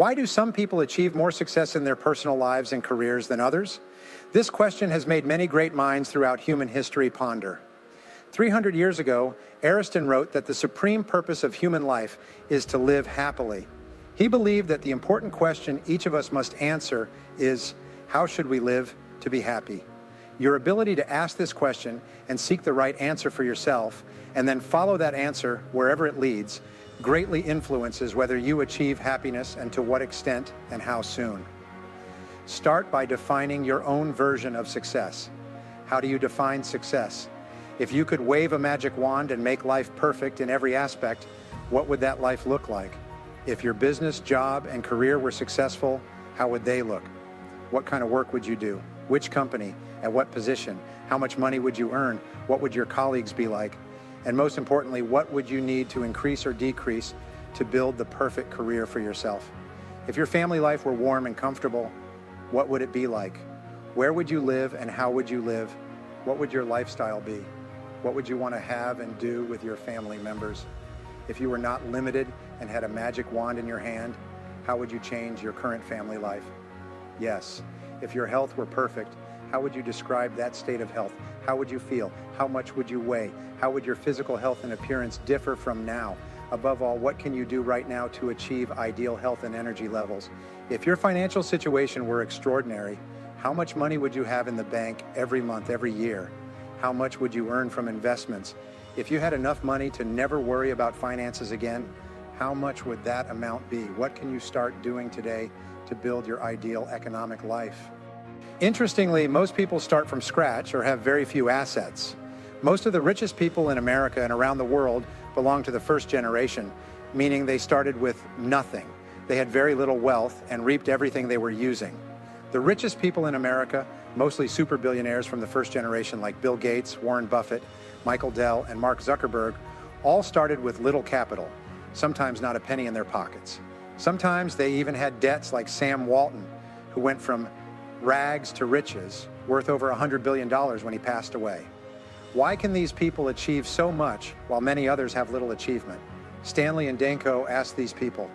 Why do some people achieve more success in their personal lives and careers than others? This question has made many great minds throughout human history ponder. 300 years ago, Ariston wrote that the supreme purpose of human life is to live happily. He believed that the important question each of us must answer is, how should we live to be happy? Your ability to ask this question and seek the right answer for yourself, and then follow that answer wherever it leads, greatly influences whether you achieve happiness and to what extent and how soon. Start by defining your own version of success. How do you define success? If you could wave a magic wand and make life perfect in every aspect, what would that life look like? If your business, job, and career were successful, how would they look? What kind of work would you do? Which company? At what position? How much money would you earn? What would your colleagues be like? And most importantly, what would you need to increase or decrease to build the perfect career for yourself? If your family life were warm and comfortable, what would it be like? Where would you live and how would you live? What would your lifestyle be? What would you want to have and do with your family members? If you were not limited and had a magic wand in your hand, how would you change your current family life? Yes, if your health were perfect, how would you describe that state of health? How would you feel? How much would you weigh? How would your physical health and appearance differ from now? Above all, what can you do right now to achieve ideal health and energy levels? If your financial situation were extraordinary, how much money would you have in the bank every month, every year? How much would you earn from investments? If you had enough money to never worry about finances again, how much would that amount be? What can you start doing today to build your ideal economic life? Interestingly, most people start from scratch or have very few assets. Most of the richest people in America and around the world belong to the first generation, meaning they started with nothing. They had very little wealth and reaped everything they were using. The richest people in America, mostly super billionaires from the first generation like Bill Gates, Warren Buffett, Michael Dell, and Mark Zuckerberg, all started with little capital, sometimes not a penny in their pockets. Sometimes they even had debts like Sam Walton, who went from rags to riches, worth over $100 billion when he passed away. Why can these people achieve so much while many others have little achievement? Stanley and Danko asked these people,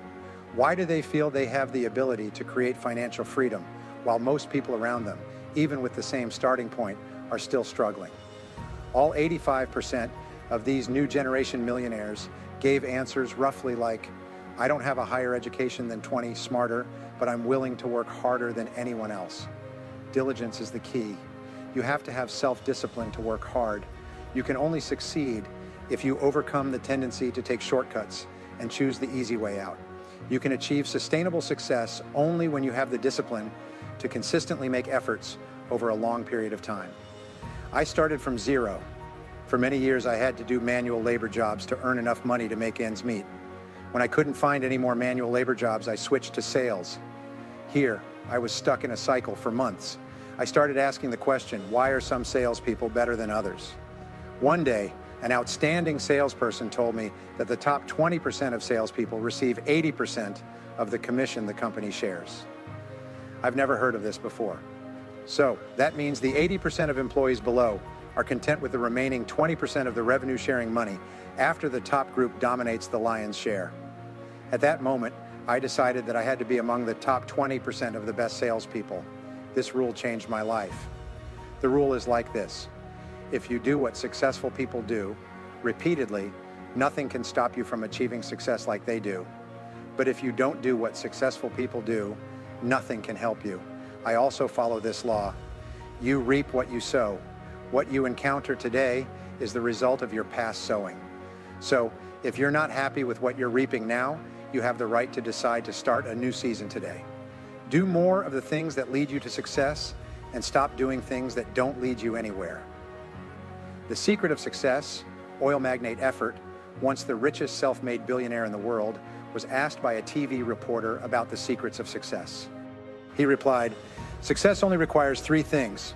why do they feel they have the ability to create financial freedom while most people around them, even with the same starting point, are still struggling? All 85% of these new generation millionaires gave answers roughly like, I don't have a higher education than 20 smarter, but I'm willing to work harder than anyone else. Diligence is the key. You have to have self-discipline to work hard. You can only succeed if you overcome the tendency to take shortcuts and choose the easy way out. You can achieve sustainable success only when you have the discipline to consistently make efforts over a long period of time. I started from zero. For many years, I had to do manual labor jobs to earn enough money to make ends meet. When I couldn't find any more manual labor jobs, I switched to sales. Here, I was stuck in a cycle for months. I started asking the question, why are some salespeople better than others? One day, an outstanding salesperson told me that the top 20% of salespeople receive 80% of the commission the company shares. I've never heard of this before. So that means the 80% of employees below are content with the remaining 20% of the revenue sharing money after the top group dominates the lion's share. At that moment, I decided that I had to be among the top 20% of the best salespeople. This rule changed my life. The rule is like this. If you do what successful people do, repeatedly, nothing can stop you from achieving success like they do. But if you don't do what successful people do, nothing can help you. I also follow this law. You reap what you sow. What you encounter today is the result of your past sowing. So if you're not happy with what you're reaping now, you have the right to decide to start a new season today. Do more of the things that lead you to success and stop doing things that don't lead you anywhere. The secret of success, oil magnate Effort, once the richest self-made billionaire in the world, was asked by a TV reporter about the secrets of success. He replied, success only requires three things.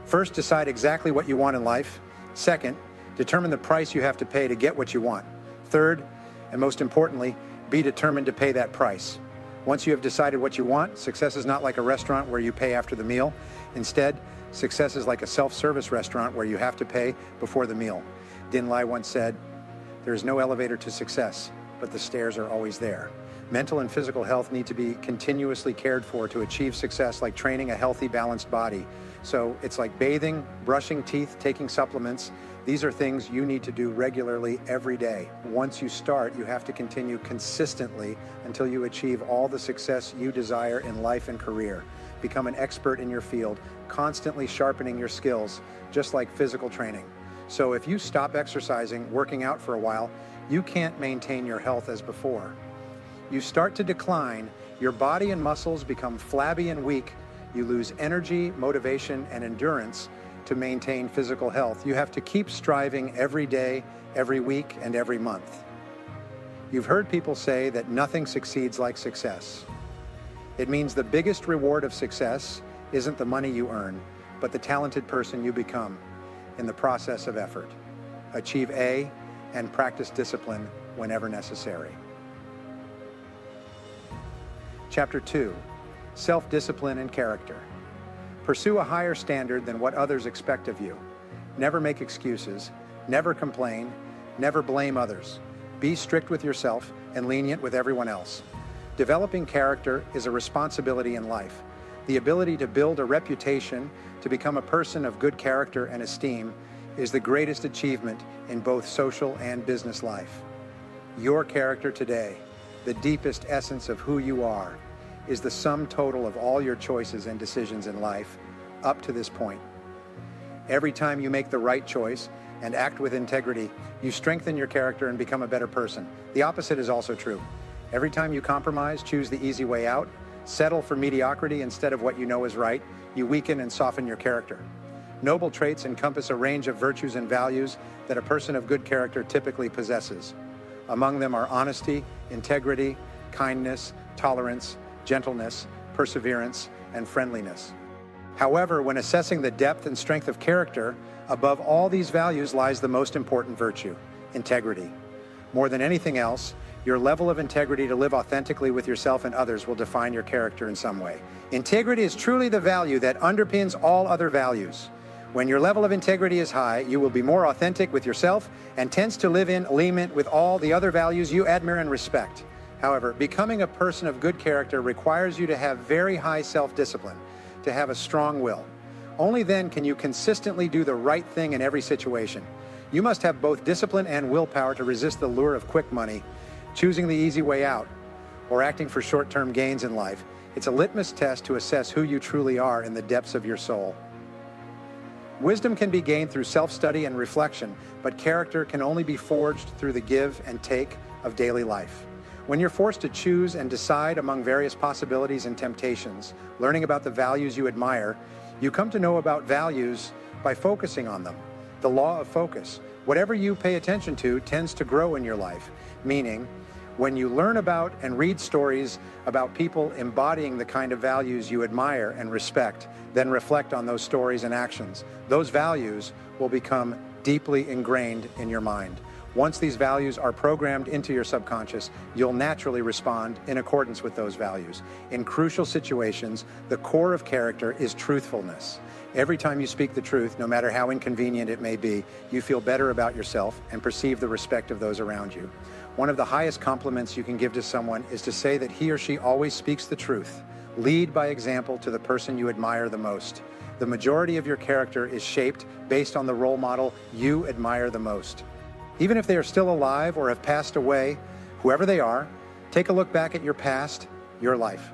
First, decide exactly what you want in life. Second, determine the price you have to pay to get what you want. Third, and most importantly, be determined to pay that price. Once you have decided what you want, success is not like a restaurant where you pay after the meal. Instead, success is like a self-service restaurant where you have to pay before the meal. Din Lai once said, there is no elevator to success, but the stairs are always there. Mental and physical health need to be continuously cared for to achieve success, like training a healthy, balanced body. So it's like bathing, brushing teeth, taking supplements. These are things you need to do regularly every day. Once you start, you have to continue consistently until you achieve all the success you desire in life and career. Become an expert in your field, constantly sharpening your skills, just like physical training. So if you stop exercising, working out for a while, you can't maintain your health as before. You start to decline, your body and muscles become flabby and weak, you lose energy, motivation, and endurance to maintain physical health. You have to keep striving every day, every week, and every month. You've heard people say that nothing succeeds like success. It means the biggest reward of success isn't the money you earn, but the talented person you become in the process of effort. Achieve A and practice discipline whenever necessary. Chapter 2, Self-Discipline and Character. Pursue a higher standard than what others expect of you. Never make excuses, never complain, never blame others. Be strict with yourself and lenient with everyone else. Developing character is a responsibility in life. The ability to build a reputation, to become a person of good character and esteem, is the greatest achievement in both social and business life. Your character today, the deepest essence of who you are, is the sum total of all your choices and decisions in life up to this point. Every time you make the right choice and act with integrity, you strengthen your character and become a better person. The opposite is also true. Every time you compromise, choose the easy way out, settle for mediocrity instead of what you know is right, you weaken and soften your character. Noble traits encompass a range of virtues and values that a person of good character typically possesses. Among them are honesty, integrity, kindness, tolerance, gentleness, perseverance, and friendliness. However, when assessing the depth and strength of character, above all these values lies the most important virtue, integrity. More than anything else, your level of integrity to live authentically with yourself and others will define your character in some way. Integrity is truly the value that underpins all other values. When your level of integrity is high, you will be more authentic with yourself and tends to live in alignment with all the other values you admire and respect. However, becoming a person of good character requires you to have very high self-discipline, to have a strong will. Only then can you consistently do the right thing in every situation. You must have both discipline and willpower to resist the lure of quick money, choosing the easy way out, or acting for short-term gains in life. It's a litmus test to assess who you truly are in the depths of your soul. Wisdom can be gained through self-study and reflection, but character can only be forged through the give and take of daily life. When you're forced to choose and decide among various possibilities and temptations, learning about the values you admire, you come to know about values by focusing on them. The law of focus. Whatever you pay attention to tends to grow in your life, meaning when you learn about and read stories about people embodying the kind of values you admire and respect, then reflect on those stories and actions. Those values will become deeply ingrained in your mind. Once these values are programmed into your subconscious, you'll naturally respond in accordance with those values. In crucial situations, the core of character is truthfulness. Every time you speak the truth, no matter how inconvenient it may be, you feel better about yourself and perceive the respect of those around you. One of the highest compliments you can give to someone is to say that he or she always speaks the truth. Lead by example to the person you admire the most. The majority of your character is shaped based on the role model you admire the most. Even if they are still alive or have passed away, whoever they are, take a look back at your past, your life.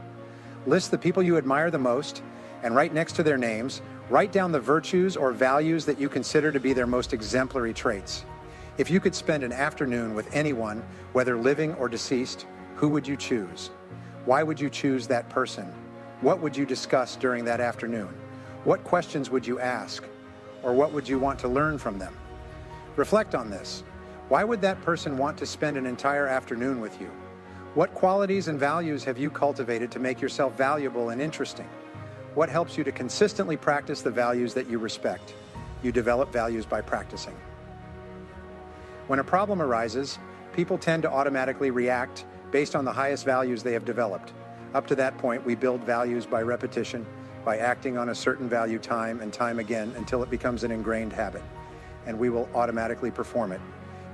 List the people you admire the most, and right next to their names, write down the virtues or values that you consider to be their most exemplary traits. If you could spend an afternoon with anyone, whether living or deceased, who would you choose? Why would you choose that person? What would you discuss during that afternoon? What questions would you ask? Or what would you want to learn from them? Reflect on this. Why would that person want to spend an entire afternoon with you? What qualities and values have you cultivated to make yourself valuable and interesting? What helps you to consistently practice the values that you respect? You develop values by practicing. When a problem arises, people tend to automatically react based on the highest values they have developed. Up to that point, we build values by repetition, by acting on a certain value time and time again until it becomes an ingrained habit, and we will automatically perform it.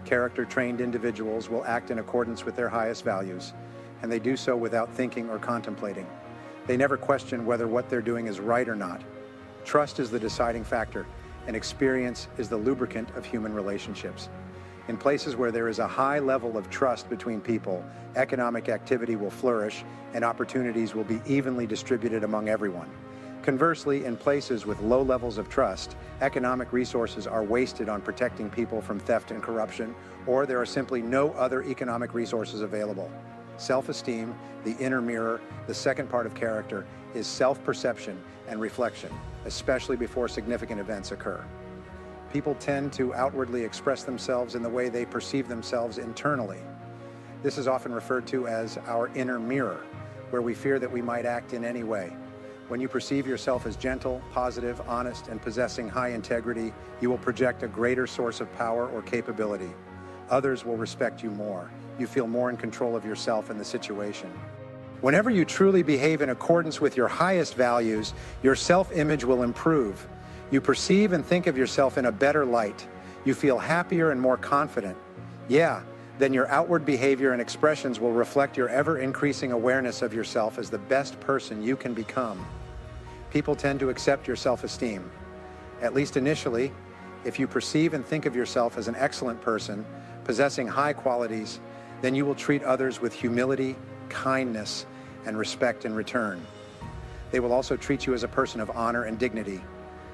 Character-trained individuals will act in accordance with their highest values. and they do so without thinking or contemplating. They never question whether what they're doing is right or not. Trust is the deciding factor, and experience is the lubricant of human relationships. In places where there is a high level of trust between people, economic activity will flourish and opportunities will be evenly distributed among everyone. Conversely, in places with low levels of trust, economic resources are wasted on protecting people from theft and corruption, or there are simply no other economic resources available. Self-esteem, the inner mirror, the second part of character, is self-perception and reflection, especially before significant events occur. People tend to outwardly express themselves in the way they perceive themselves internally. This is often referred to as our inner mirror, where we fear that we might act in any way. When you perceive yourself as gentle, positive, honest, and possessing high integrity, you will project a greater source of power or capability. Others will respect you more. You feel more in control of yourself and the situation. Whenever you truly behave in accordance with your highest values, your self-image will improve. You perceive and think of yourself in a better light. You feel happier and more confident. Then your outward behavior and expressions will reflect your ever-increasing awareness of yourself as the best person you can become. People tend to accept your self-esteem. At least initially, if you perceive and think of yourself as an excellent person, possessing high qualities, then you will treat others with humility, kindness, and respect in return. They will also treat you as a person of honor and dignity.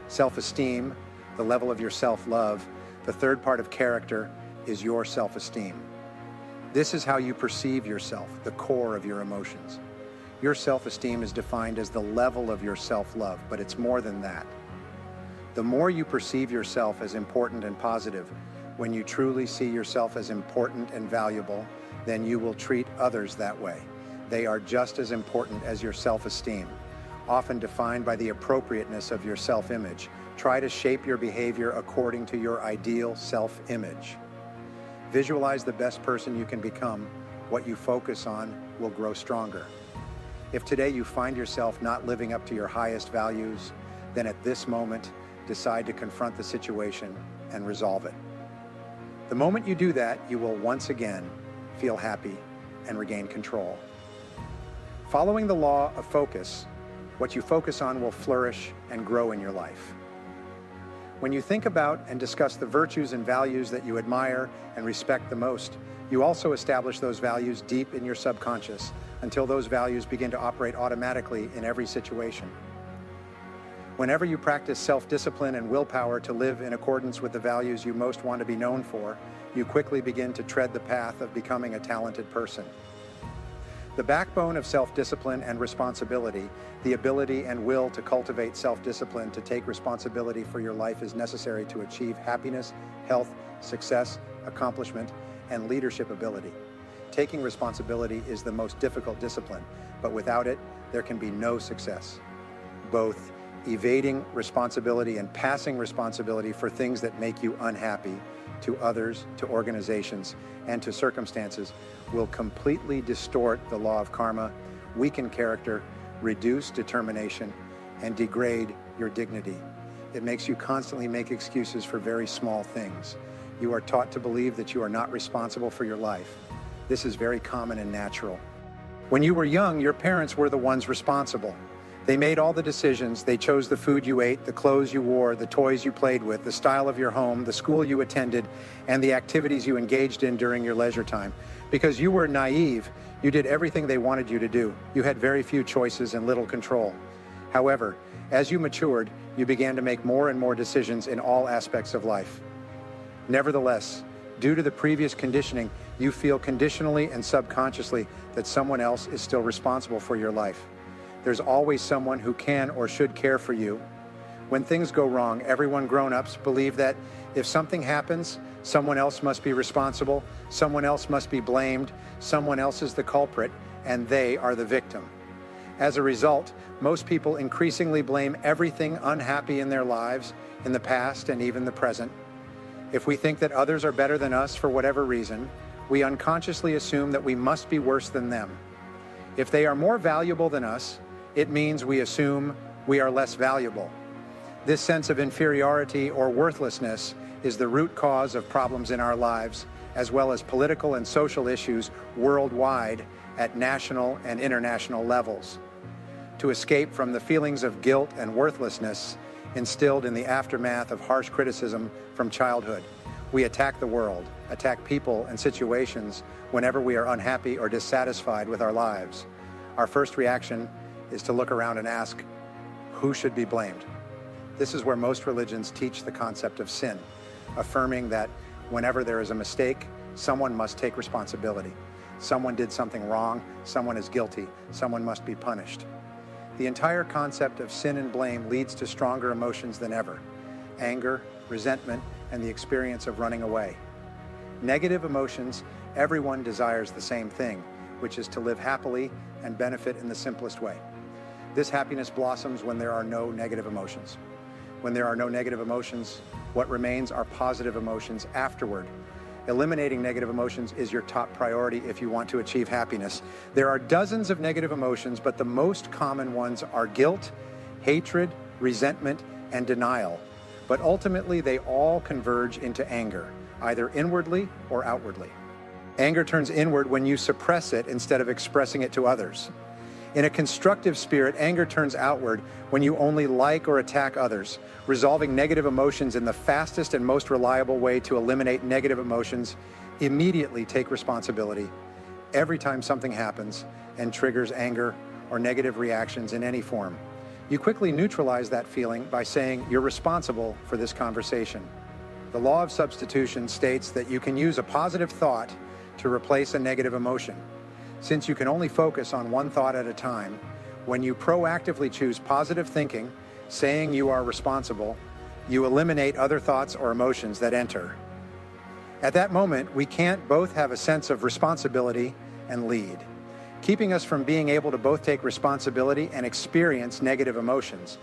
Self-esteem, the level of your self-love, the third part of character, is your self-esteem. This is how you perceive yourself, the core of your emotions. Your self-esteem is defined as the level of your self-love, but it's more than that. The more you perceive yourself as important and positive, when you truly see yourself as important and valuable, then you will treat others that way. They are just as important as your self-esteem, often defined by the appropriateness of your self-image. Try to shape your behavior according to your ideal self-image. Visualize the best person you can become. What you focus on will grow stronger. If today you find yourself not living up to your highest values, then at this moment, decide to confront the situation and resolve it. The moment you do that, you will once again feel happy and regain control. Following the law of focus, what you focus on will flourish and grow in your life. When you think about and discuss the virtues and values that you admire and respect the most, you also establish those values deep in your subconscious until those values begin to operate automatically in every situation. Whenever you practice self-discipline and willpower to live in accordance with the values you most want to be known for, you quickly begin to tread the path of becoming a talented person. The backbone of self-discipline and responsibility, the ability and will to cultivate self-discipline to take responsibility for your life, is necessary to achieve happiness, health, success, accomplishment, and leadership ability. Taking responsibility is the most difficult discipline, but without it, there can be no success. Both evading responsibility and passing responsibility for things that make you unhappy to others, to organizations, and to circumstances will completely distort the law of karma, weaken character, reduce determination, and degrade your dignity. It makes you constantly make excuses for very small things. You are taught to believe that you are not responsible for your life. This is very common and natural. When you were young, your parents were the ones responsible. They made all the decisions. They chose the food you ate, the clothes you wore, the toys you played with, the style of your home, the school you attended, and the activities you engaged in during your leisure time. Because you were naive, you did everything they wanted you to do. You had very few choices and little control. However, as you matured, you began to make more and more decisions in all aspects of life. Nevertheless, due to the previous conditioning, you feel conditionally and subconsciously that someone else is still responsible for your life. There's always someone who can or should care for you. When things go wrong, everyone grown-ups believe that if something happens, someone else must be responsible, someone else must be blamed, someone else is the culprit, and they are the victim. As a result, most people increasingly blame everything unhappy in their lives, in the past and even the present. If we think that others are better than us for whatever reason, we unconsciously assume that we must be worse than them. If they are more valuable than us, it means we assume we are less valuable. This sense of inferiority or worthlessness is the root cause of problems in our lives, as well as political and social issues worldwide at national and international levels. To escape from the feelings of guilt and worthlessness instilled in the aftermath of harsh criticism from childhood, we attack the world, attack people and situations whenever we are unhappy or dissatisfied with our lives. Our first reaction is to look around and ask, who should be blamed? This is where most religions teach the concept of sin, affirming that whenever there is a mistake, someone must take responsibility. Someone did something wrong, someone is guilty, someone must be punished. The entire concept of sin and blame leads to stronger emotions than ever: anger, resentment, and the experience of running away. Negative emotions, everyone desires the same thing, which is to live happily and benefit in the simplest way. This happiness blossoms when there are no negative emotions. When there are no negative emotions, what remains are positive emotions afterward. Eliminating negative emotions is your top priority if you want to achieve happiness. There are dozens of negative emotions, but the most common ones are guilt, hatred, resentment, and denial. But ultimately, they all converge into anger, either inwardly or outwardly. Anger turns inward when you suppress it instead of expressing it to others. In a constructive spirit, anger turns outward when you only like or attack others. Resolving negative emotions in the fastest and most reliable way to eliminate negative emotions: immediately take responsibility. Every time something happens and triggers anger or negative reactions in any form, you quickly neutralize that feeling by saying you're responsible for this conversation. The law of substitution states that you can use a positive thought to replace a negative emotion. Since you can only focus on one thought at a time, when you proactively choose positive thinking, saying you are responsible, you eliminate other thoughts or emotions that enter. At that moment, we can't both have a sense of responsibility and lead, keeping us from being able to both take responsibility and experience negative emotions.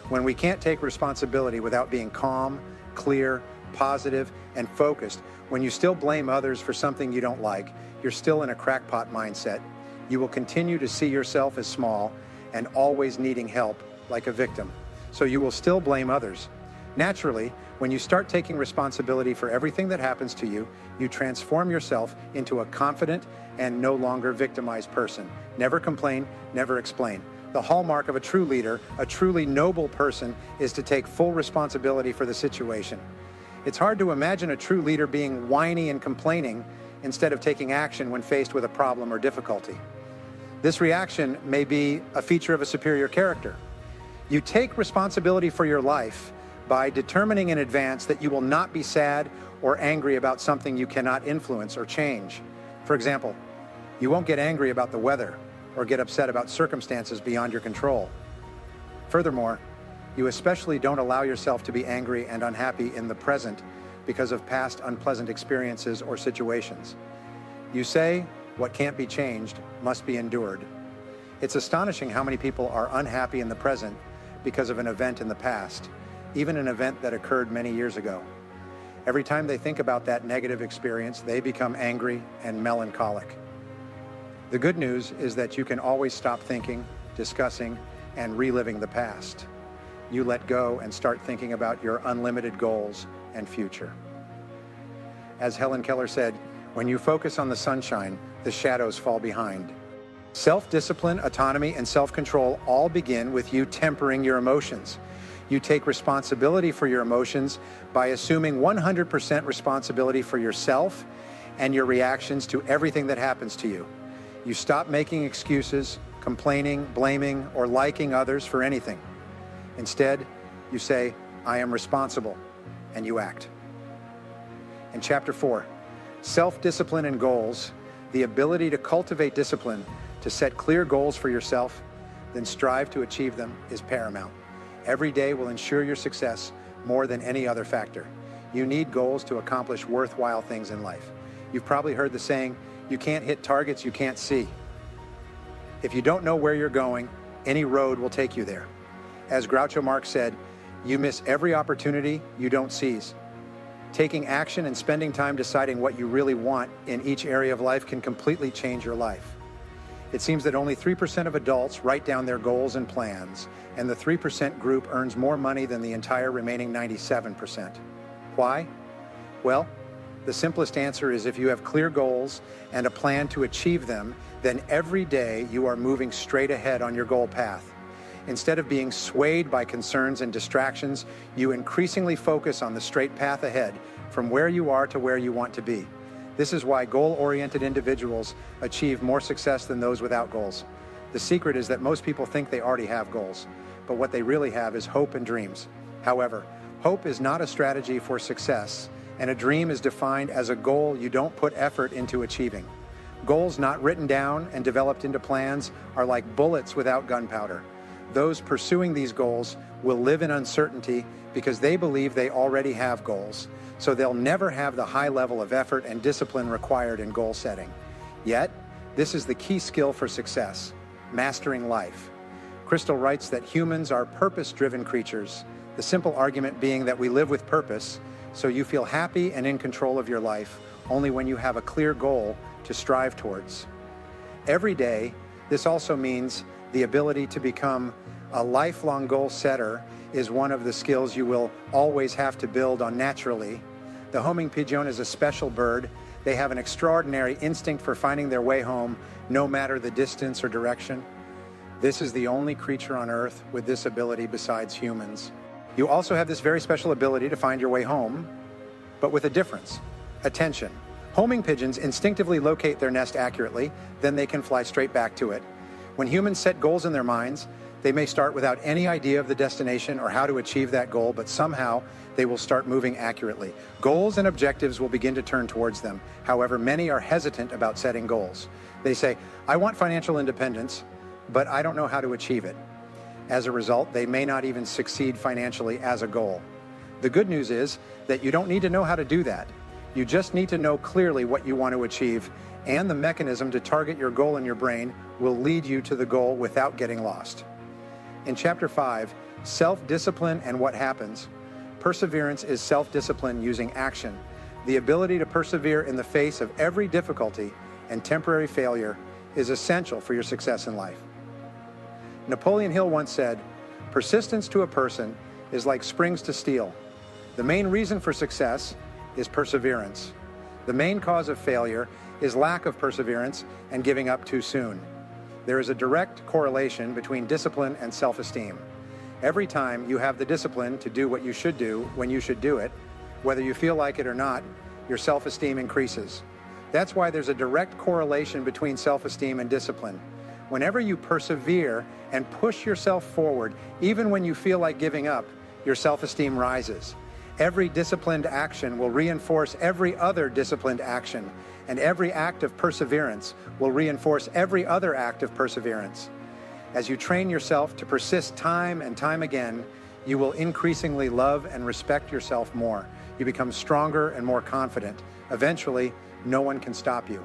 When we can't take responsibility without being calm, clear, positive, and focused, when you still blame others for something you don't like, you're still in a crackpot mindset. You will continue to see yourself as small and always needing help, like a victim. So you will still blame others. Naturally, when you start taking responsibility for everything that happens to you, you transform yourself into a confident and no longer victimized person. Never complain, never explain. The hallmark of a true leader, a truly noble person, is to take full responsibility for the situation. It's hard to imagine a true leader being whiny and complaining instead of taking action when faced with a problem or difficulty. This reaction may be a feature of a superior character. You take responsibility for your life by determining in advance that you will not be sad or angry about something you cannot influence or change. For example, you won't get angry about the weather or get upset about circumstances beyond your control. Furthermore, you especially don't allow yourself to be angry and unhappy in the present because of past unpleasant experiences or situations. You say, what can't be changed must be endured. It's astonishing how many people are unhappy in the present because of an event in the past, even an event that occurred many years ago. Every time they think about that negative experience, they become angry and melancholic. The good news is that you can always stop thinking, discussing, and reliving the past. You let go and start thinking about your unlimited goals and future. As Helen Keller said, when you focus on the sunshine, the shadows fall behind. Self-discipline, autonomy, and self-control all begin with you tempering your emotions. You take responsibility for your emotions by assuming 100% responsibility for yourself and your reactions to everything that happens to you. You stop making excuses, complaining, blaming, or liking others for anything. Instead, you say, I am responsible, and you act. In Chapter 4, Self-Discipline and Goals, the ability to cultivate discipline, to set clear goals for yourself, then strive to achieve them, is paramount. Every day will ensure your success more than any other factor. You need goals to accomplish worthwhile things in life. You've probably heard the saying, you can't hit targets you can't see. If you don't know where you're going, any road will take you there. As Groucho Marx said, you miss every opportunity you don't seize. Taking action and spending time deciding what you really want in each area of life can completely change your life. It seems that only 3% of adults write down their goals and plans, and the 3% group earns more money than the entire remaining 97%. Why? Well, The simplest answer is if you have clear goals and a plan to achieve them, then every day you are moving straight ahead on your goal path. Instead of being swayed by concerns and distractions, you increasingly focus on the straight path ahead from where you are to where you want to be. This is why goal-oriented individuals achieve more success than those without goals. The secret is that most people think they already have goals, but what they really have is hope and dreams. However, hope is not a strategy for success, and a dream is defined as a goal you don't put effort into achieving. Goals not written down and developed into plans are like bullets without gunpowder. Those pursuing these goals will live in uncertainty because they believe they already have goals, so they'll never have the high level of effort and discipline required in goal setting. Yet, this is the key skill for success: mastering life. Crystal writes that humans are purpose-driven creatures, the simple argument being that we live with purpose, so you feel happy and in control of your life only when you have a clear goal to strive towards. Every day, this also means the ability to become a lifelong goal setter is one of the skills you will always have to build on naturally. The homing pigeon is a special bird. They have an extraordinary instinct for finding their way home, no matter the distance or direction. This is the only creature on Earth with this ability besides humans. You also have this very special ability to find your way home, but with a difference: attention. Homing pigeons instinctively locate their nest accurately, then they can fly straight back to it. When humans set goals in their minds, they may start without any idea of the destination or how to achieve that goal, but somehow they will start moving accurately. Goals and objectives will begin to turn towards them. However, many are hesitant about setting goals. They say, "I want financial independence, but I don't know how to achieve it." As a result, they may not even succeed financially as a goal. The good news is that you don't need to know how to do that. You just need to know clearly what you want to achieve, and the mechanism to target your goal in your brain will lead you to the goal without getting lost. In Chapter 5, Self-Discipline and What Happens, perseverance is self-discipline using action. The ability to persevere in the face of every difficulty and temporary failure is essential for your success in life. Napoleon Hill once said, "Persistence to a person is like springs to steel. The main reason for success is perseverance. The main cause of failure is lack of perseverance and giving up too soon." There is a direct correlation between discipline and self-esteem. Every time you have the discipline to do what you should do when you should do it, whether you feel like it or not, your self-esteem increases. That's why there's a direct correlation between self-esteem and discipline. Whenever you persevere and push yourself forward, even when you feel like giving up, your self-esteem rises. Every disciplined action will reinforce every other disciplined action, and every act of perseverance will reinforce every other act of perseverance. As you train yourself to persist time and time again, you will increasingly love and respect yourself more. You become stronger and more confident. Eventually, no one can stop you.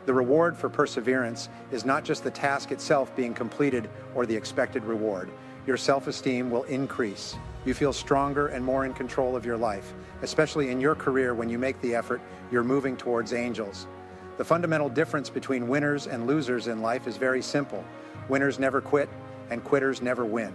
The reward for perseverance is not just the task itself being completed or the expected reward. Your self-esteem will increase. You feel stronger and more in control of your life, especially in your career. When you make the effort, you're moving towards angels. The fundamental difference between winners and losers in life is very simple. Winners never quit, and quitters never win.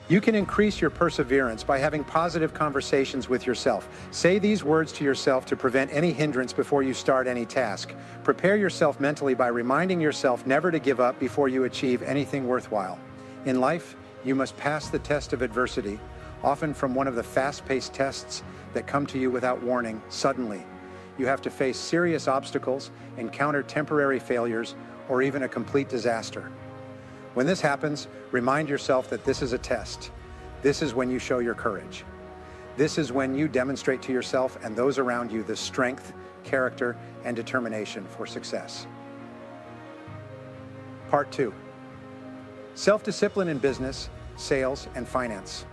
You can increase your perseverance by having positive conversations with yourself. Say these words to yourself to prevent any hindrance before you start any task. Prepare yourself mentally by reminding yourself never to give up before you achieve anything worthwhile. In life, you must pass the test of adversity, often from one of the fast-paced tests that come to you without warning, suddenly. You have to face serious obstacles, encounter temporary failures, or even a complete disaster. When this happens, remind yourself that this is a test. This is when you show your courage. This is when you demonstrate to yourself and those around you the strength, character, and determination for success. Part 2. Self-discipline in business, sales, and finance.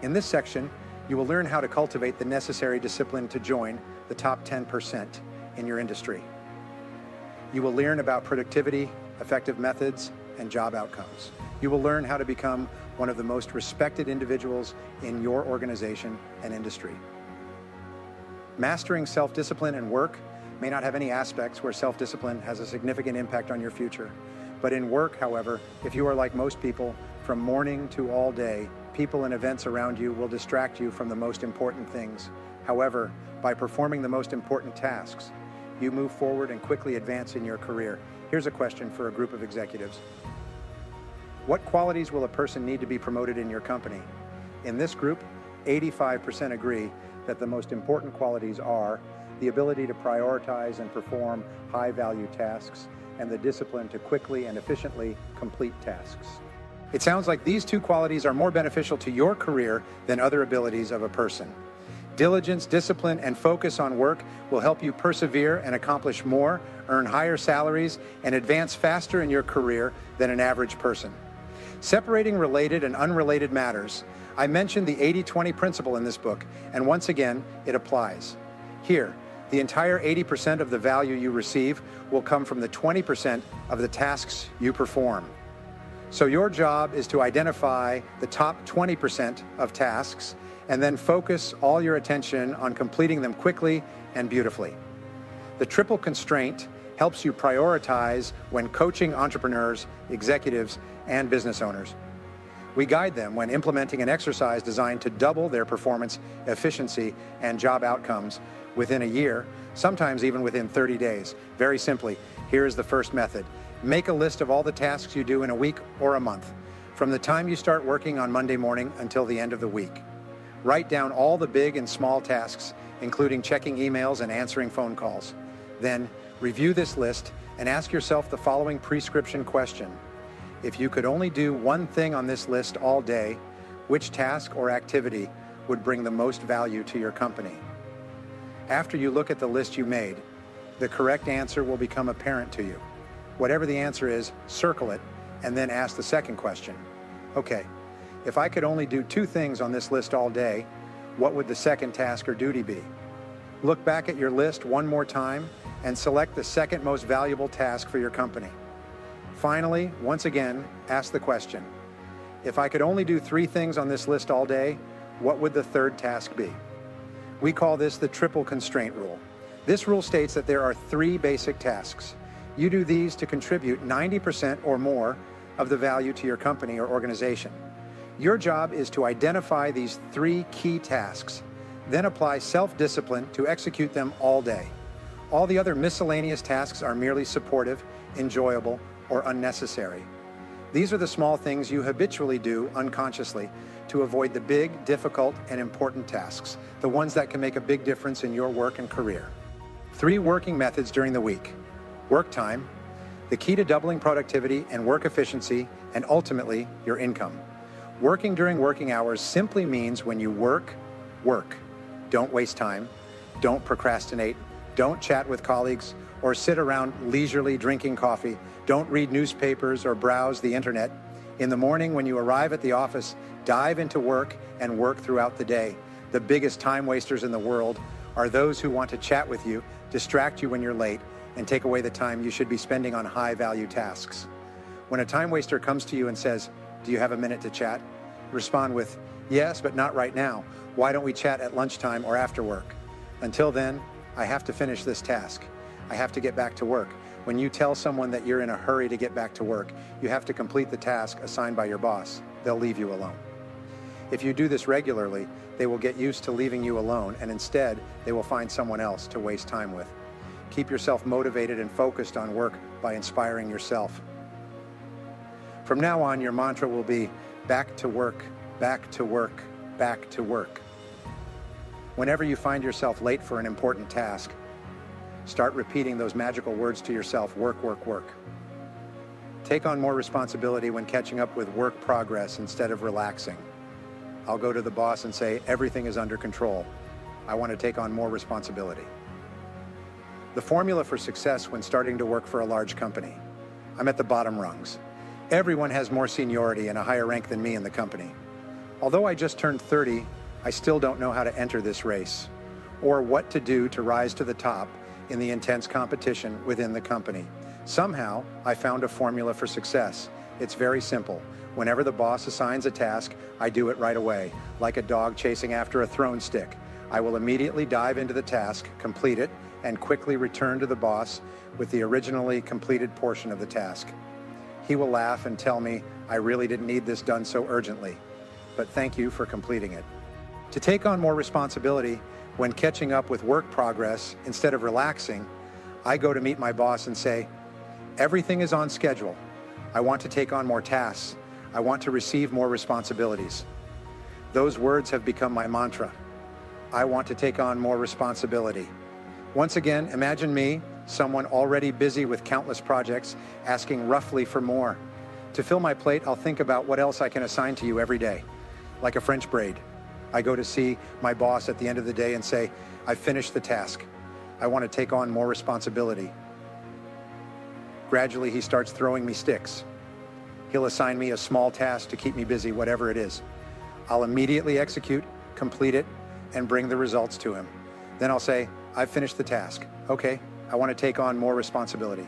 In this section, you will learn how to cultivate the necessary discipline to join the top 10% in your industry. You will learn about productivity, effective methods, and job outcomes. You will learn how to become one of the most respected individuals in your organization and industry. Mastering self-discipline in work may not have any aspects where self-discipline has a significant impact on your future. But in work, however, if you are like most people, from morning to all day, people and events around you will distract you from the most important things. However, by performing the most important tasks, you move forward and quickly advance in your career. Here's a question for a group of executives. What qualities will a person need to be promoted in your company? In this group, 85% agree that the most important qualities are the ability to prioritize and perform high-value tasks and the discipline to quickly and efficiently complete tasks. It sounds like these two qualities are more beneficial to your career than other abilities of a person. Diligence, discipline, and focus on work will help you persevere and accomplish more, earn higher salaries, and advance faster in your career than an average person. Separating related and unrelated matters, I mentioned the 80-20 principle in this book, and once again, it applies. Here, the entire 80% of the value you receive will come from the 20% of the tasks you perform. So your job is to identify the top 20% of tasks and then focus all your attention on completing them quickly and beautifully. The triple constraint helps you prioritize when coaching entrepreneurs, executives, and business owners. We guide them when implementing an exercise designed to double their performance, efficiency, and job outcomes within a year, sometimes even within 30 days. Very simply, here is the first method. Make a list of all the tasks you do in a week or a month, from the time you start working on Monday morning until the end of the week. Write down all the big and small tasks, including checking emails and answering phone calls. Then, review this list and ask yourself the following prescription question. If you could only do one thing on this list all day, which task or activity would bring the most value to your company? After you look at the list you made, the correct answer will become apparent to you. Whatever the answer is, circle it, and then ask the second question. Okay, if I could only do two things on this list all day, what would the second task or duty be? Look back at your list one more time and select the second most valuable task for your company. Finally, once again, ask the question. If I could only do three things on this list all day, what would the third task be? We call this the triple constraint rule. This rule states that there are three basic tasks. You do these to contribute 90% or more of the value to your company or organization. Your job is to identify these three key tasks, then apply self-discipline to execute them all day. All the other miscellaneous tasks are merely supportive, enjoyable, or unnecessary. These are the small things you habitually do unconsciously to avoid the big, difficult, and important tasks, the ones that can make a big difference in your work and career. 3 working methods during the week. Work time, the key to doubling productivity and work efficiency, and ultimately, your income. Working during working hours simply means when you work, work. Don't waste time, don't procrastinate, don't chat with colleagues, or sit around leisurely drinking coffee. Don't read newspapers or browse the internet. In the morning when you arrive at the office, dive into work and work throughout the day. The biggest time wasters in the world are those who want to chat with you, distract you when you're late, and take away the time you should be spending on high-value tasks. When a time waster comes to you and says, "Do you have a minute to chat?" respond with, "Yes, but not right now. Why don't we chat at lunchtime or after work? Until then, I have to finish this task. I have to get back to work." When you tell someone that you're in a hurry to get back to work, you have to complete the task assigned by your boss. They'll leave you alone. If you do this regularly, they will get used to leaving you alone, and instead, they will find someone else to waste time with. Keep yourself motivated and focused on work by inspiring yourself. From now on, your mantra will be, back to work, back to work, back to work. Whenever you find yourself late for an important task, start repeating those magical words to yourself, work, work, work. Take on more responsibility when catching up with work progress instead of relaxing. I'll go to the boss and say, everything is under control. I want to take on more responsibility. The formula for success when starting to work for a large company. I'm at the bottom rungs. Everyone has more seniority and a higher rank than me in the company. Although I just turned 30, I still don't know how to enter this race or what to do to rise to the top in the intense competition within the company. Somehow, I found a formula for success. It's very simple. Whenever the boss assigns a task, I do it right away, like a dog chasing after a thrown stick. I will immediately dive into the task, complete it, and quickly return to the boss with the originally completed portion of the task. He will laugh and tell me, I really didn't need this done so urgently, but thank you for completing it. To take on more responsibility, When catching up with work progress, instead of relaxing, I go to meet my boss and say, "Everything is on schedule. I want to take on more tasks. I want to receive more responsibilities." Those words have become my mantra. I want to take on more responsibility. Once again, imagine me, someone already busy with countless projects, asking roughly for more. To fill my plate, I'll think about what else I can assign to you every day, like a French braid. I go to see my boss at the end of the day and say, "I've finished the task. I want to take on more responsibility." Gradually, he starts throwing me sticks. He'll assign me a small task to keep me busy, whatever it is. I'll immediately execute, complete it, and bring the results to him. Then I'll say, "I've finished the task. Okay, I want to take on more responsibility."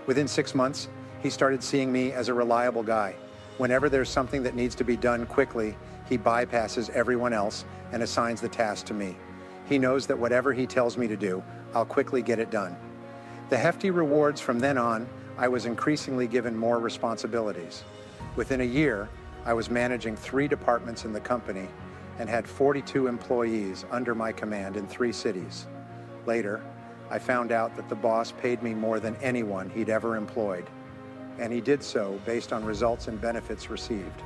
Within 6 months, he started seeing me as a reliable guy. Whenever there's something that needs to be done quickly, he bypasses everyone else and assigns the task to me. He knows that whatever he tells me to do, I'll quickly get it done. The hefty rewards from then on, I was increasingly given more responsibilities. Within a year, I was managing 3 departments in the company and had 42 employees under my command in 3 cities. Later, I found out that the boss paid me more than anyone he'd ever employed, and he did so based on results and benefits received.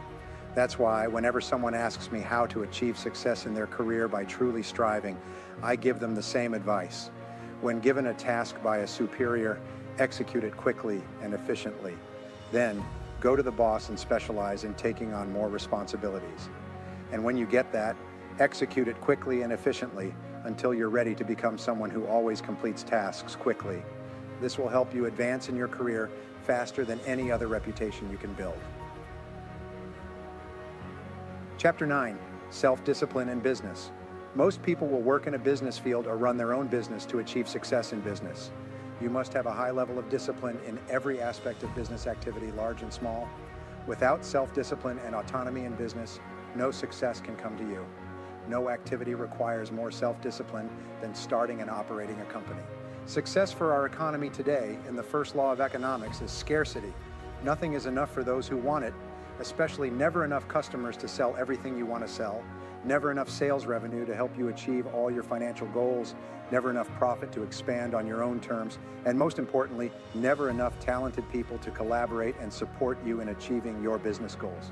That's why whenever someone asks me how to achieve success in their career by truly striving, I give them the same advice. When given a task by a superior, execute it quickly and efficiently. Then, go to the boss and specialize in taking on more responsibilities. And when you get that, execute it quickly and efficiently until you're ready to become someone who always completes tasks quickly. This will help you advance in your career faster than any other reputation you can build. Chapter 9, Self-Discipline in Business. Most people will work in a business field or run their own business to achieve success in business. You must have a high level of discipline in every aspect of business activity, large and small. Without self-discipline and autonomy in business, no success can come to you. No activity requires more self-discipline than starting and operating a company. Success for our economy today, in the first law of economics, is scarcity. Nothing is enough for those who want it, especially never enough customers to sell everything you want to sell, never enough sales revenue to help you achieve all your financial goals, never enough profit to expand on your own terms, and most importantly, never enough talented people to collaborate and support you in achieving your business goals.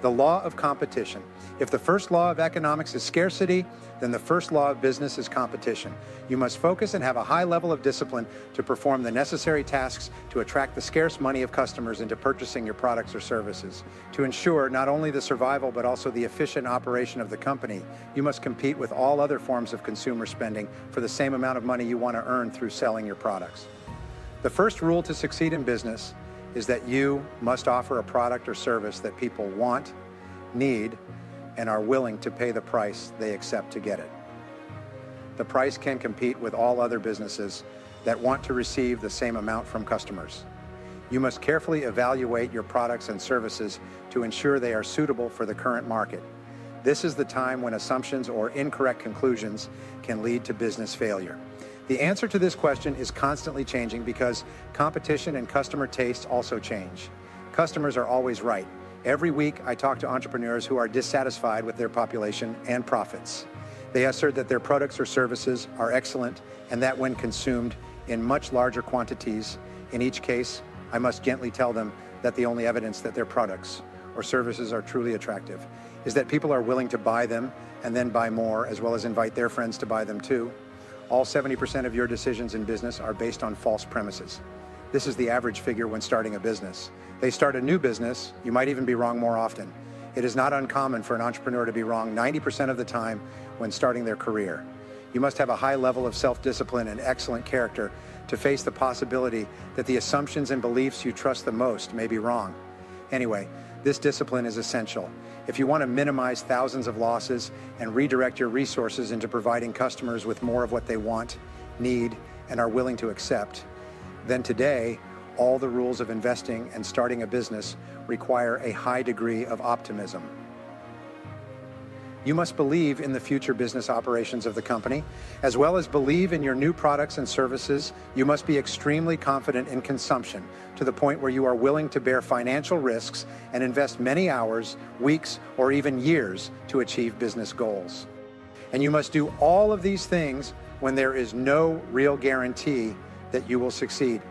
The law of competition. If the first law of economics is scarcity, then the first law of business is competition. You must focus and have a high level of discipline to perform the necessary tasks to attract the scarce money of customers into purchasing your products or services. To ensure not only the survival but also the efficient operation of the company, you must compete with all other forms of consumer spending for the same amount of money you want to earn through selling your products. The first rule to succeed in business is that you must offer a product or service that people want, need, and are willing to pay the price they accept to get it. The price can compete with all other businesses that want to receive the same amount from customers. You must carefully evaluate your products and services to ensure they are suitable for the current market. This is the time when assumptions or incorrect conclusions can lead to business failure. The answer to this question is constantly changing because competition and customer tastes also change. Customers are always right. Every week, I talk to entrepreneurs who are dissatisfied with their population and profits. They assert that their products or services are excellent and that when consumed in much larger quantities, in each case, I must gently tell them that the only evidence that their products or services are truly attractive is that people are willing to buy them and then buy more, as well as invite their friends to buy them too. All 70% of your decisions in business are based on false premises. This is the average figure when starting a business. They start a new business, you might even be wrong more often. It is not uncommon for an entrepreneur to be wrong 90% of the time when starting their career. You must have a high level of self-discipline and excellent character to face the possibility that the assumptions and beliefs you trust the most may be wrong. Anyway, this discipline is essential. If you want to minimize thousands of losses and redirect your resources into providing customers with more of what they want, need, and are willing to accept, then today, all the rules of investing and starting a business require a high degree of optimism. You must believe in the future business operations of the company, as well as believe in your new products and services. You must be extremely confident in consumption to the point where you are willing to bear financial risks and invest many hours, weeks, or even years to achieve business goals. And you must do all of these things when there is no real guarantee that you will succeed.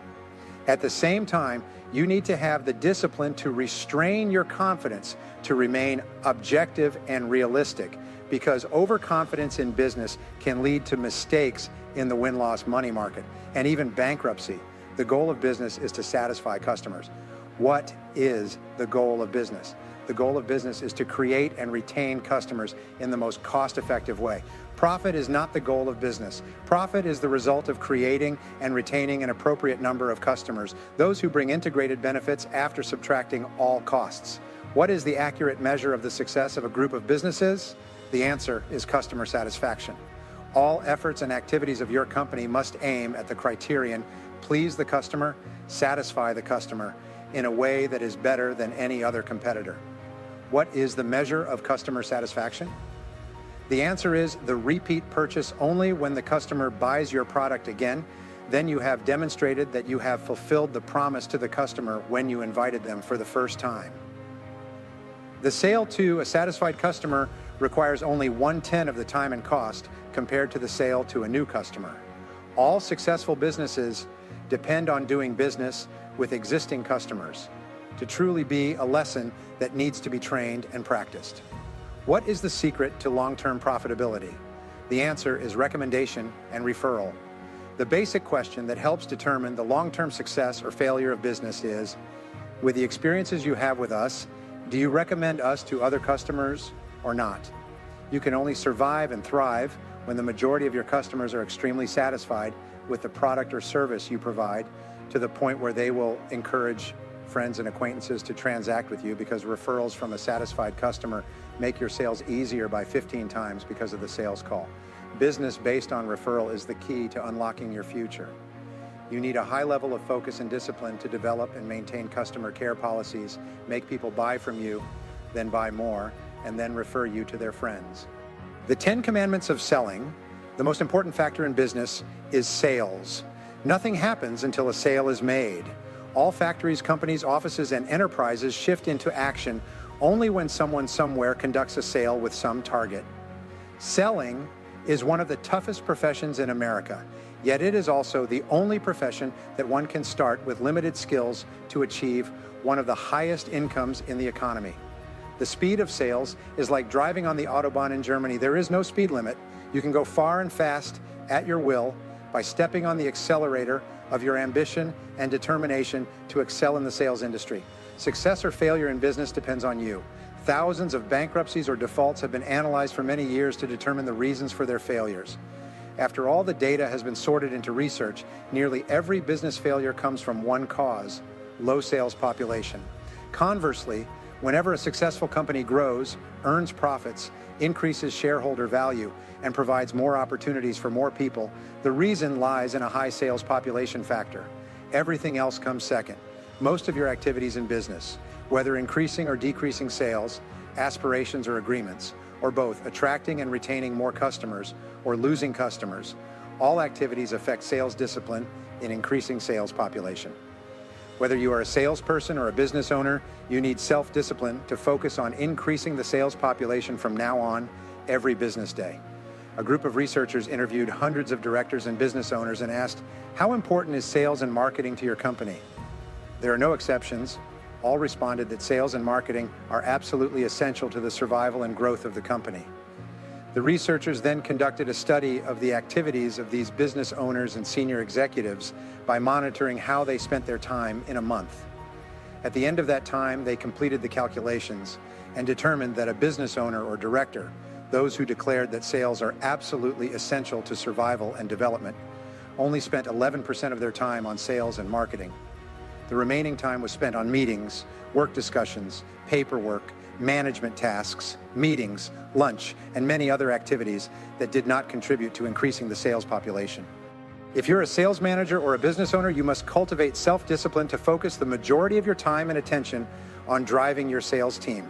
At the same time, you need to have the discipline to restrain your confidence to remain objective and realistic, because overconfidence in business can lead to mistakes in the win-loss money market and even bankruptcy. The goal of business is to satisfy customers. What is the goal of business? The goal of business is to create and retain customers in the most cost-effective way. Profit is not the goal of business. Profit is the result of creating and retaining an appropriate number of customers, those who bring integrated benefits after subtracting all costs. What is the accurate measure of the success of a group of businesses? The answer is customer satisfaction. All efforts and activities of your company must aim at the criterion: please the customer, satisfy the customer in a way that is better than any other competitor. What is the measure of customer satisfaction? The answer is the repeat purchase only when the customer buys your product again. Then you have demonstrated that you have fulfilled the promise to the customer when you invited them for the first time. The sale to a satisfied customer requires only 1/10 of the time and cost compared to the sale to a new customer. All successful businesses depend on doing business with existing customers to truly be a lesson that needs to be trained and practiced. What is the secret to long-term profitability? The answer is recommendation and referral. The basic question that helps determine the long-term success or failure of business is, with the experiences you have with us, do you recommend us to other customers or not? You can only survive and thrive when the majority of your customers are extremely satisfied with the product or service you provide, to the point where they will encourage friends and acquaintances to transact with you, because referrals from a satisfied customer make your sales easier by 15 times because of the sales call. Business based on referral is the key to unlocking your future. You need a high level of focus and discipline to develop and maintain customer care policies, make people buy from you, then buy more, and then refer you to their friends. The 10 Commandments of selling, the most important factor in business is sales. Nothing happens until a sale is made. All factories, companies, offices, and enterprises shift into action only when someone somewhere conducts a sale with some target. Selling is one of the toughest professions in America, yet it is also the only profession that one can start with limited skills to achieve one of the highest incomes in the economy. The speed of sales is like driving on the Autobahn in Germany. There is no speed limit. You can go far and fast at your will by stepping on the accelerator of your ambition and determination to excel in the sales industry. Success or failure in business depends on you. Thousands of bankruptcies or defaults have been analyzed for many years to determine the reasons for their failures. After all the data has been sorted into research, nearly every business failure comes from one cause: low sales population. Conversely, whenever a successful company grows, earns profits, increases shareholder value, and provides more opportunities for more people, the reason lies in a high sales population factor. Everything else comes second. Most of your activities in business, whether increasing or decreasing sales, aspirations or agreements, or both attracting and retaining more customers or losing customers, all activities affect sales discipline in increasing sales population. Whether you are a salesperson or a business owner, you need self-discipline to focus on increasing the sales population from now on every business day. A group of researchers interviewed hundreds of directors and business owners and asked, how important is sales and marketing to your company? There are no exceptions. All responded that sales and marketing are absolutely essential to the survival and growth of the company. The researchers then conducted a study of the activities of these business owners and senior executives by monitoring how they spent their time in a month. At the end of that time, they completed the calculations and determined that a business owner or director, those who declared that sales are absolutely essential to survival and development, only spent 11% of their time on sales and marketing. The remaining time was spent on meetings, work discussions, paperwork, management tasks, meetings, lunch, and many other activities that did not contribute to increasing the sales population. If you're a sales manager or a business owner, you must cultivate self-discipline to focus the majority of your time and attention on driving your sales team.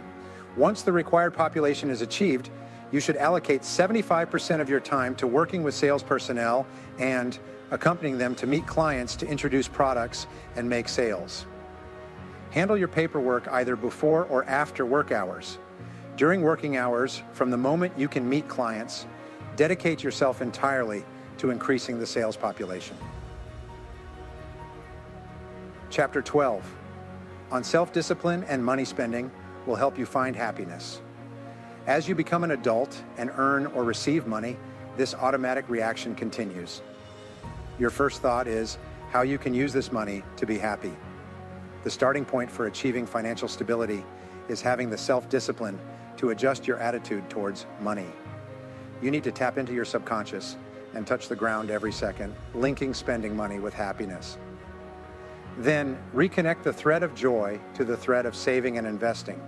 Once the required population is achieved, you should allocate 75% of your time to working with sales personnel and accompanying them to meet clients to introduce products and make sales. Handle your paperwork either before or after work hours. During working hours, from the moment you can meet clients, Dedicate yourself entirely to increasing the sales population. Chapter 12 on self-discipline and money spending will help you find happiness. As you become an adult and earn or receive money, this automatic reaction continues. Your first thought is how you can use this money to be happy. The starting point for achieving financial stability is having the self-discipline to adjust your attitude towards money. You need to tap into your subconscious and touch the ground every second, linking spending money with happiness. Then reconnect the thread of joy to the thread of saving and investing.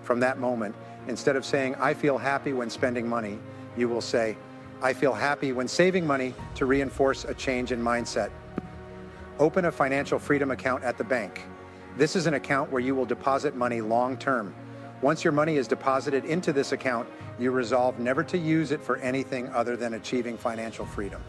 From that moment, instead of saying, I feel happy when spending money, you will say, I feel happy when saving money, to reinforce a change in mindset. Open a financial freedom account at the bank. This is an account where you will deposit money long-term. Once your money is deposited into this account, you resolve never to use it for anything other than achieving financial freedom.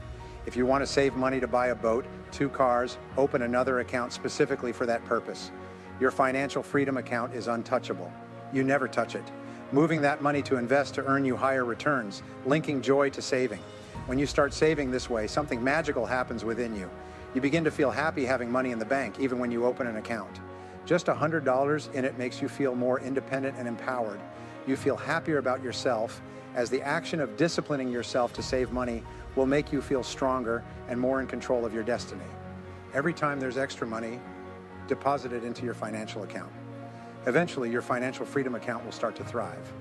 If you want to save money to buy a boat, 2 cars, open another account specifically for that purpose. Your financial freedom account is untouchable. You never touch it. Moving that money to invest to earn you higher returns, linking joy to saving. When you start saving this way, something magical happens within you. You begin to feel happy having money in the bank, even when you open an account. Just $100 in it makes you feel more independent and empowered. You feel happier about yourself, as the action of disciplining yourself to save money will make you feel stronger and more in control of your destiny. Every time there's extra money, deposit it into your financial account. Eventually, your financial freedom account will start to thrive.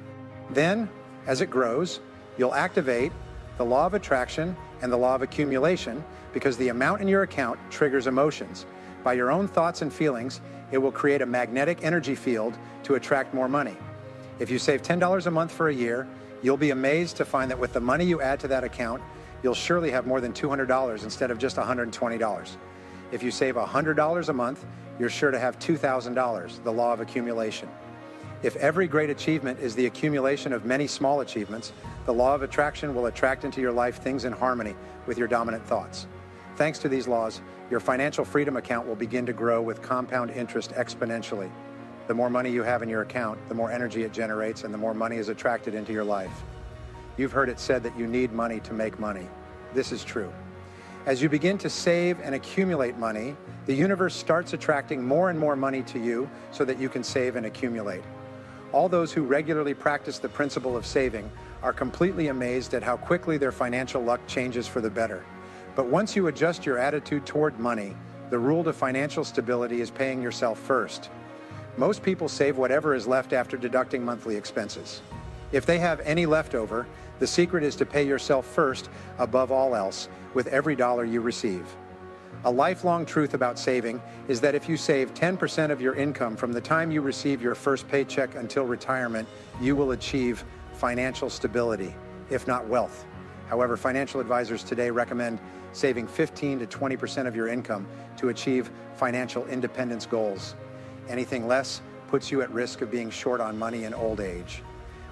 Then, as it grows, you'll activate the law of attraction and the law of accumulation, because the amount in your account triggers emotions. By your own thoughts and feelings, it will create a magnetic energy field to attract more money. If you save $10 a month for a year, you'll be amazed to find that with the money you add to that account, you'll surely have more than $200 instead of just $120. If you save $100 a month, you're sure to have $2,000, the law of accumulation. If every great achievement is the accumulation of many small achievements, the law of attraction will attract into your life things in harmony with your dominant thoughts. Thanks to these laws, your financial freedom account will begin to grow with compound interest exponentially. The more money you have in your account, the more energy it generates, and the more money is attracted into your life. You've heard it said that you need money to make money. This is true. As you begin to save and accumulate money, the universe starts attracting more and more money to you so that you can save and accumulate. All those who regularly practice the principle of saving are completely amazed at how quickly their financial luck changes for the better. But once you adjust your attitude toward money, the rule to financial stability is paying yourself first. Most people save whatever is left after deducting monthly expenses. If they have any left over, the secret is to pay yourself first above all else with every dollar you receive. A lifelong truth about saving is that if you save 10% of your income from the time you receive your first paycheck until retirement, you will achieve financial stability, if not wealth. However, financial advisors today recommend saving 15 to 20% of your income to achieve financial independence goals. Anything less puts you at risk of being short on money in old age.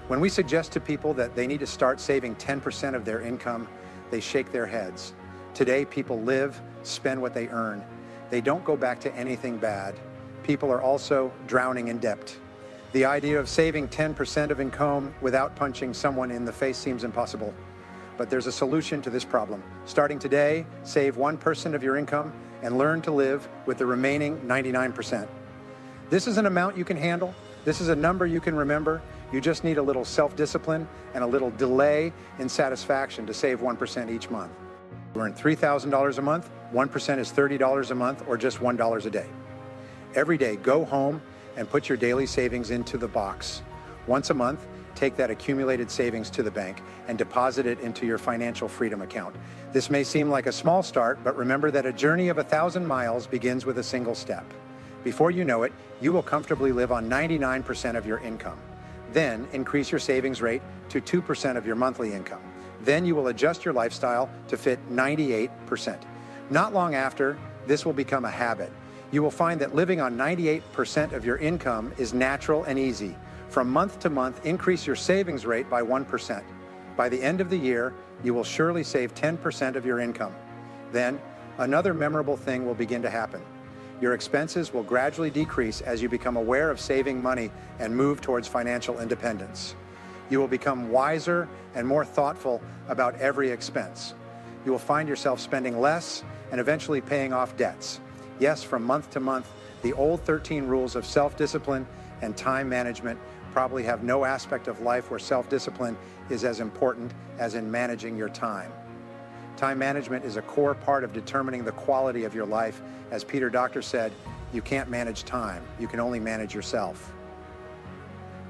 When we suggest to people that they need to start saving 10% of their income, they shake their heads. Today, people live, spend what they earn. They don't go back to anything bad. People are also drowning in debt. The idea of saving 10% of income without punching someone in the face seems impossible. But there's a solution to this problem. Starting today, save 1% of your income and learn to live with the remaining 99%. This is an amount you can handle. This is a number you can remember. You just need a little self-discipline and a little delay in satisfaction to save 1% each month. You earn $3,000 a month, 1% is $30 a month, or just $1 a day. Every day, go home and put your daily savings into the box. Once a month, take that accumulated savings to the bank and deposit it into your financial freedom account. This may seem like a small start, but remember that a journey of 1,000 miles begins with a single step. Before you know it, you will comfortably live on 99% of your income. Then increase your savings rate to 2% of your monthly income. Then you will adjust your lifestyle to fit 98%. Not long after, this will become a habit. You will find that living on 98% of your income is natural and easy. From month to month, increase your savings rate by 1%. By the end of the year, you will surely save 10% of your income. Then, another memorable thing will begin to happen. Your expenses will gradually decrease as you become aware of saving money and move towards financial independence. You will become wiser and more thoughtful about every expense. You will find yourself spending less and eventually paying off debts. Yes, from month to month, the old 13 rules of self-discipline and time management probably have no aspect of life where self-discipline is as important as in managing your time. Time management is a core part of determining the quality of your life. As Peter Docter said, you can't manage time, you can only manage yourself.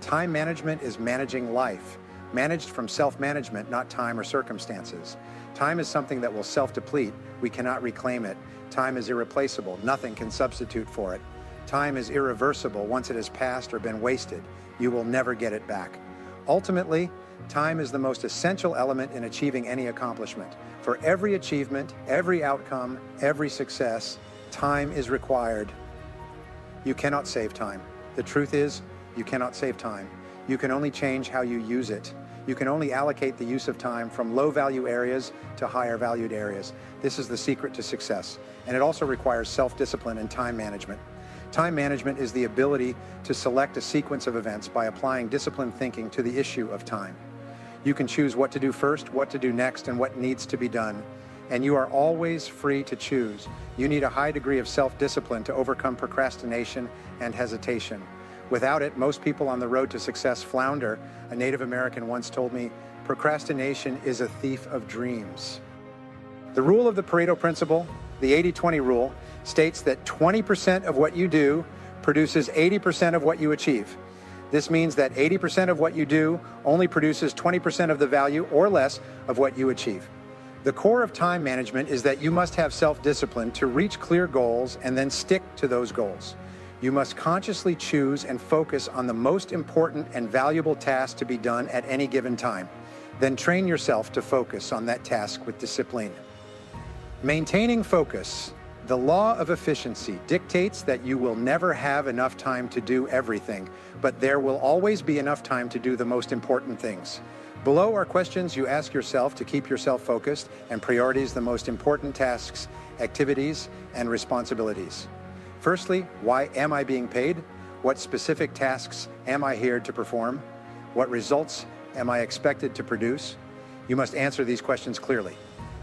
Time management is managing life, managed from self-management, not time or circumstances. Time is something that will self-deplete. We cannot reclaim it. Time is irreplaceable. Nothing can substitute for it. Time is irreversible. Once it has passed or been wasted, you will never get it back. Ultimately, time is the most essential element in achieving any accomplishment. For every achievement, every outcome, every success, time is required. You cannot save time. The truth is, you cannot save time. You can only change how you use it. You can only allocate the use of time from low-value areas to higher-valued areas. This is the secret to success, and it also requires self-discipline and time management. Time management is the ability to select a sequence of events by applying disciplined thinking to the issue of time. You can choose what to do first, what to do next, and what needs to be done. And you are always free to choose. You need a high degree of self-discipline to overcome procrastination and hesitation. Without it, most people on the road to success flounder. A Native American once told me, procrastination is a thief of dreams. The rule of the Pareto principle, the 80-20 rule, states that 20% of what you do produces 80% of what you achieve. This means that 80% of what you do only produces 20% of the value or less of what you achieve. The core of time management is that you must have self-discipline to reach clear goals and then stick to those goals. You must consciously choose and focus on the most important and valuable task to be done at any given time. Then train yourself to focus on that task with discipline. Maintaining focus. The law of efficiency dictates that you will never have enough time to do everything, but there will always be enough time to do the most important things. Below are questions you ask yourself to keep yourself focused and prioritize the most important tasks, activities, and responsibilities. Firstly, why am I being paid? What specific tasks am I here to perform? What results am I expected to produce? You must answer these questions clearly.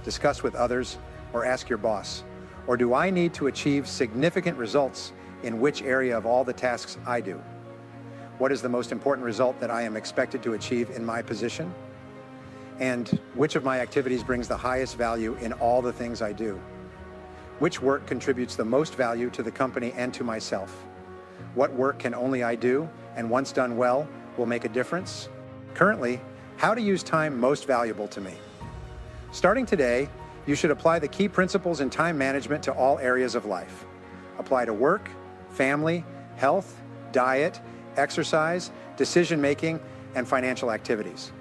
Discuss with others or ask your boss. Or do I need to achieve significant results in which area of all the tasks I do? What is the most important result that I am expected to achieve in my position? And which of my activities brings the highest value in all the things I do? Which work contributes the most value to the company and to myself? What work can only I do, and once done well, will make a difference? Currently, how to use time most valuable to me? Starting today, you should apply the key principles in time management to all areas of life. Apply to work, family, health, diet, exercise, decision-making, and financial activities.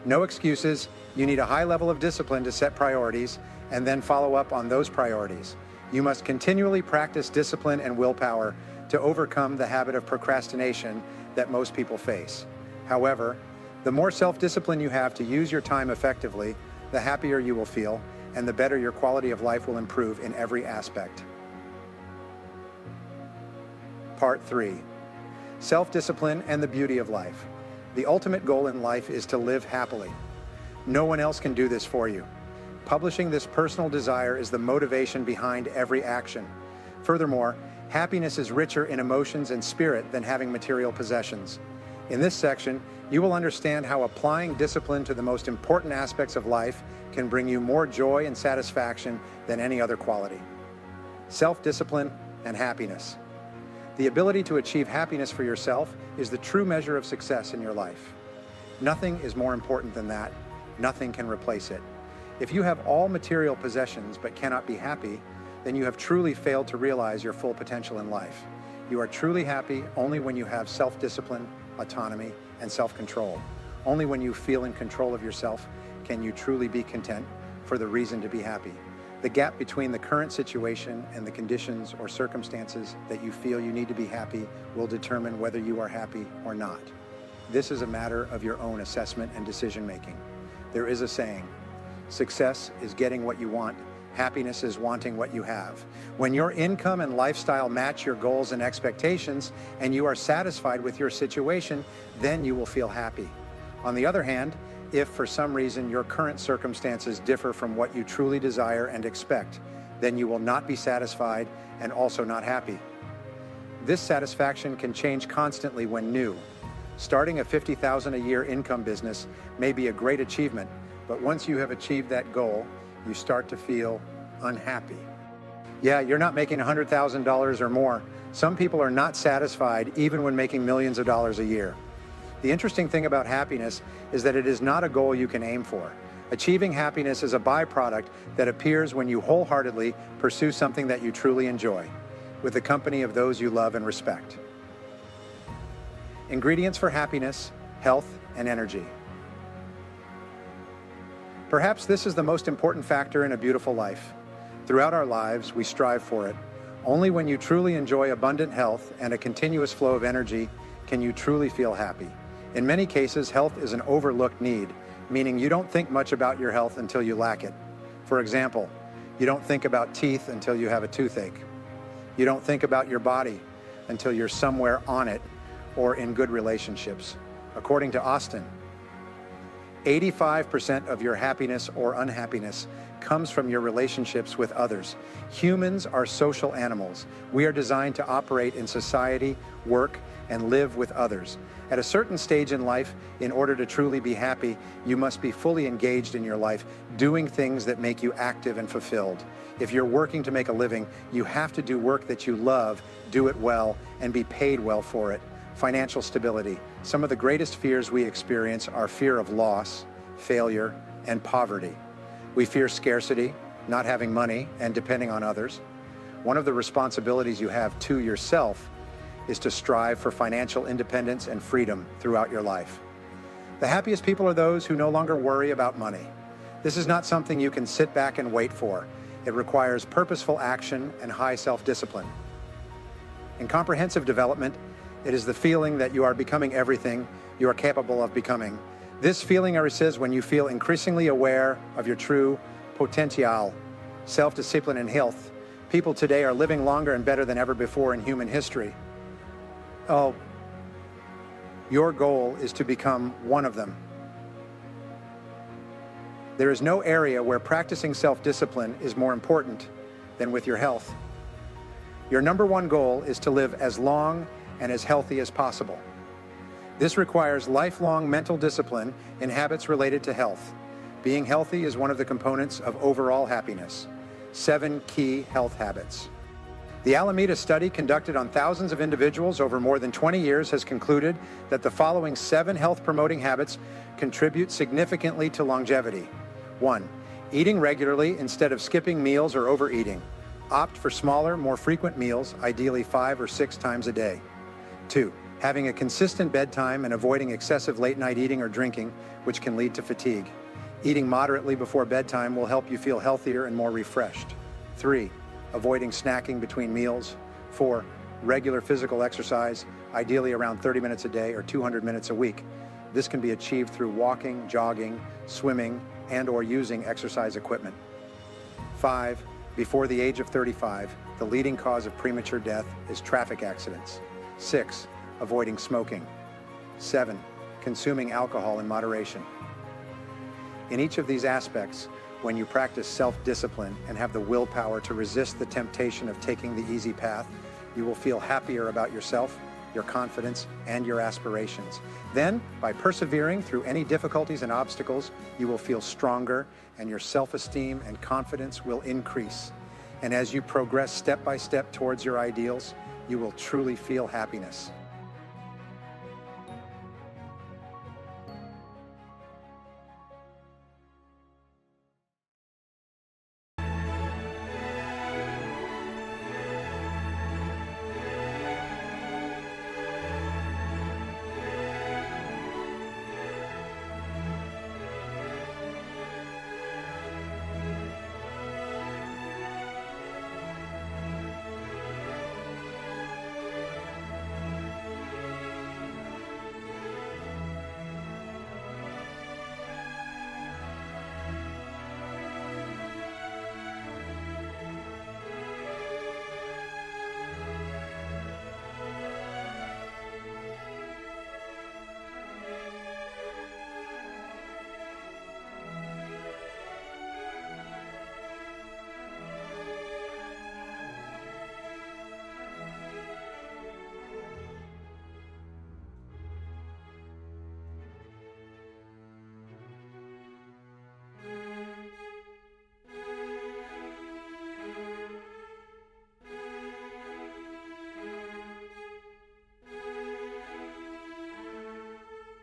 No excuses. You need a high level of discipline to set priorities and then follow up on those priorities. You must continually practice discipline and willpower to overcome the habit of procrastination that most people face. However, the more self-discipline you have to use your time effectively, the happier you will feel, and the better your quality of life will improve in every aspect. Part 3. Self-discipline and the beauty of life. The ultimate goal in life is to live happily. No one else can do this for you. Publishing this personal desire is the motivation behind every action. Furthermore, happiness is richer in emotions and spirit than having material possessions. In this section, you will understand how applying discipline to the most important aspects of life can bring you more joy and satisfaction than any other quality. Self-discipline and happiness. The ability to achieve happiness for yourself is the true measure of success in your life. Nothing is more important than that. Nothing can replace it. If you have all material possessions but cannot be happy, then you have truly failed to realize your full potential in life. You are truly happy only when you have self-discipline, autonomy, and self-control. Only when you feel in control of yourself can you truly be content for the reason to be happy. The gap between the current situation and the conditions or circumstances that you feel you need to be happy will determine whether you are happy or not. This is a matter of your own assessment and decision-making. There is a saying, success is getting what you want, happiness is wanting what you have. When your income and lifestyle match your goals and expectations, and you are satisfied with your situation, then you will feel happy. On the other hand, if for some reason your current circumstances differ from what you truly desire and expect, then you will not be satisfied and also not happy. This satisfaction can change constantly when new. Starting a $50,000 a year income business may be a great achievement, but once you have achieved that goal, you start to feel unhappy. Yeah, you're not making $100,000 or more. Some people are not satisfied even when making millions of dollars a year. The interesting thing about happiness is that it is not a goal you can aim for. Achieving happiness is a byproduct that appears when you wholeheartedly pursue something that you truly enjoy, with the company of those you love and respect. Ingredients for happiness, health, and energy. Perhaps this is the most important factor in a beautiful life. Throughout our lives, we strive for it. Only when you truly enjoy abundant health and a continuous flow of energy can you truly feel happy. In many cases, health is an overlooked need, meaning you don't think much about your health until you lack it. For example, you don't think about teeth until you have a toothache. You don't think about your body until you're somewhere on it or in good relationships. According to Austin, 85% of your happiness or unhappiness comes from your relationships with others. Humans are social animals. We are designed to operate in society, work, and live with others. At a certain stage in life, in order to truly be happy, you must be fully engaged in your life, doing things that make you active and fulfilled. If you're working to make a living, you have to do work that you love, do it well, and be paid well for it. Financial stability. Some of the greatest fears we experience are fear of loss, failure, and poverty. We fear scarcity, not having money, and depending on others. One of the responsibilities you have to yourself is to strive for financial independence and freedom throughout your life. The happiest people are those who no longer worry about money. This is not something you can sit back and wait for. It requires purposeful action and high self-discipline. In comprehensive development, it is the feeling that you are becoming everything you are capable of becoming. This feeling arises when you feel increasingly aware of your true potential, self-discipline, and health. People today are living longer and better than ever before in human history. Oh, your goal is to become one of them. There is no area where practicing self-discipline is more important than with your health. Your number one goal is to live as long and as healthy as possible. This requires lifelong mental discipline in habits related to health. Being healthy is one of the components of overall happiness. 7 key health habits. The Alameda study conducted on thousands of individuals over more than 20 years has concluded that the following 7 health-promoting habits contribute significantly to longevity. 1. Eating regularly instead of skipping meals or overeating. Opt for smaller, more frequent meals, ideally 5 or 6 times a day. 2. Having a consistent bedtime and avoiding excessive late-night eating or drinking, which can lead to fatigue. Eating moderately before bedtime will help you feel healthier and more refreshed. 3. Avoiding snacking between meals. 4. Regular physical exercise, ideally around 30 minutes a day or 200 minutes a week. This can be achieved through walking, jogging, swimming, and/or using exercise equipment. 5. Before the age of 35, the leading cause of premature death is traffic accidents. 6. Avoiding smoking. 7. Consuming alcohol in moderation. In each of these aspects, when you practice self-discipline and have the willpower to resist the temptation of taking the easy path, you will feel happier about yourself, your confidence, and your aspirations. Then, by persevering through any difficulties and obstacles, you will feel stronger and your self-esteem and confidence will increase. And as you progress step by step towards your ideals, you will truly feel happiness.